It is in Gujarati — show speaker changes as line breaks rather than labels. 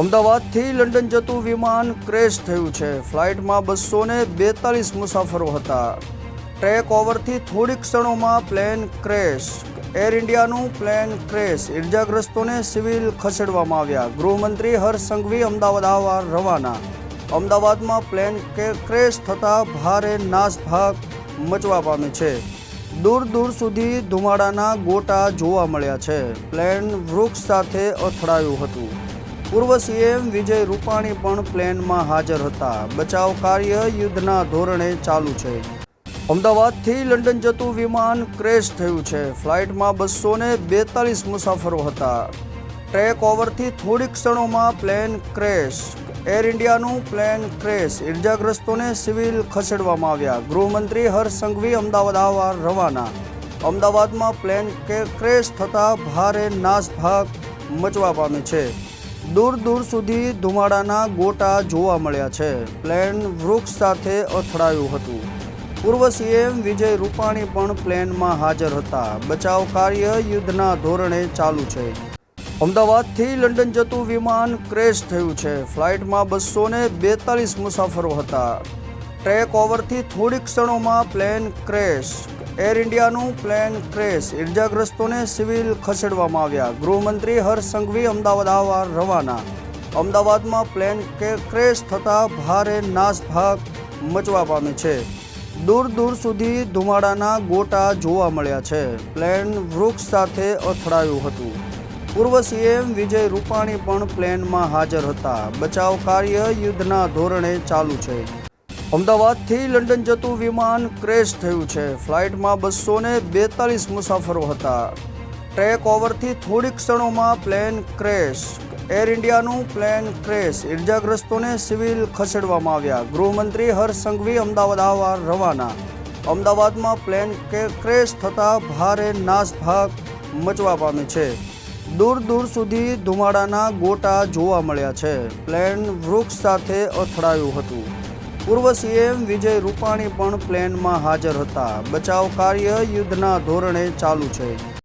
અમદાવાદથી લંડન જતું વિમાન ક્રેશ થયું છે। ફ્લાઇટમાં 242 મુસાફરો હતા। ટેક ઓવરથી થોડી ક્ષણોમાં પ્લેન ક્રેશ। એર ઇન્ડિયાનું પ્લેન ક્રેશ। ઇજાગ્રસ્તોને સિવિલ ખસેડવામાં આવ્યા। ગૃહમંત્રી હર્ષ સંઘવી અમદાવાદ આવવા રવાના। અમદાવાદમાં પ્લેન ક્રેશ થતાં ભારે નાસભાગ મચવા પામી છે। દૂર દૂર સુધી ધુમાડાના ગોટા જોવા મળ્યા છે। પ્લેન વૃક્ષ સાથે અથડાયું હતું। પૂર્વ સીએમ વિજય રૂપાણી પણ પ્લેનમાં હાજર હતા। બચાવ કાર્ય યુદ્ધના ધોરણે ચાલુ છે। અમદાવાદથી લંડન જતું વિમાન ક્રેશ થયું છે। ફ્લાઇટમાં 242 મુસાફરો હતા। ટેક ઓવરથી થોડી ક્ષણોમાં પ્લેન ક્રેશ। એર ઇન્ડિયાનું પ્લેન ક્રેશ। ઇજાગ્રસ્તોને સિવિલ ખસેડવામાં આવ્યા। ગૃહમંત્રી હર્ષ સંઘવી અમદાવાદ આવવા રવાના। અમદાવાદમાં પ્લેન ક્રેશ થતાં ભારે નાસભાગ મચવા પામી છે। દૂર દૂર સુધી ધુમાડાના ગોટા જોવા મળ્યા છે। પ્લેન વૃક્ષ સાથે અથડાયું હતું। પૂર્વ સીએમ વિજય રૂપાણી પણ પ્લેનમાં હાજર હતા। બચાવ કાર્ય યુદ્ધના ધોરણે ચાલુ છે। અમદાવાદથી લંડન જતું વિમાન ક્રેશ થયું છે। ફ્લાઇટમાં 242 મુસાફરો હતા। ટેક ઓવરથી થોડી ક્ષણોમાં પ્લેન ક્રેશ। એર ઇન્ડિયાનું પ્લેન ક્રેશ। ઇજાગ્રસ્તોને સિવિલ ખસેડવામાં આવ્યા। ગૃહમંત્રી હર્ષ સંઘવી અમદાવાદ આવવા રવાના। અમદાવાદમાં પ્લેન ક્રેશ થતાં ભારે નાસભાગ મચવા પામી છે। દૂર દૂર સુધી ધુમાડાના ગોટા જોવા મળ્યા છે। પ્લેન વૃક્ષ સાથે અથડાયું હતું। પૂર્વ સીએમ વિજય રૂપાણી પણ પ્લેનમાં હાજર હતા। બચાવ કાર્ય યુદ્ધના ધોરણે ચાલુ છે। અમદાવાદથી લંડન જતું વિમાન ક્રેશ થયું છે। ફ્લાઇટમાં 242 મુસાફરો હતા। ટેક ઓવરથી થોડી ક્ષણોમાં પ્લેન ક્રેશ। એર ઇન્ડિયાનું પ્લેન ક્રેશ। ઇજાગ્રસ્તોને સિવિલ ખસેડવામાં આવ્યા। ગૃહમંત્રી હર્ષ સંઘવી અમદાવાદ આવવા રવાના। અમદાવાદમાં પ્લેન ક્રેશ થતાં ભારે નાસભાગ મચવા પામી છે। દૂર દૂર સુધી ધુમાડાના ગોટા જોવા મળ્યા છે। પ્લેન વૃક્ષ સાથે અથડાયું હતું। પૂર્વ સીએમ વિજય રૂપાણી પણ પ્લેનમાં હાજર હતા। બચાવ કાર્ય યુદ્ધના ધોરણે ચાલુ છે।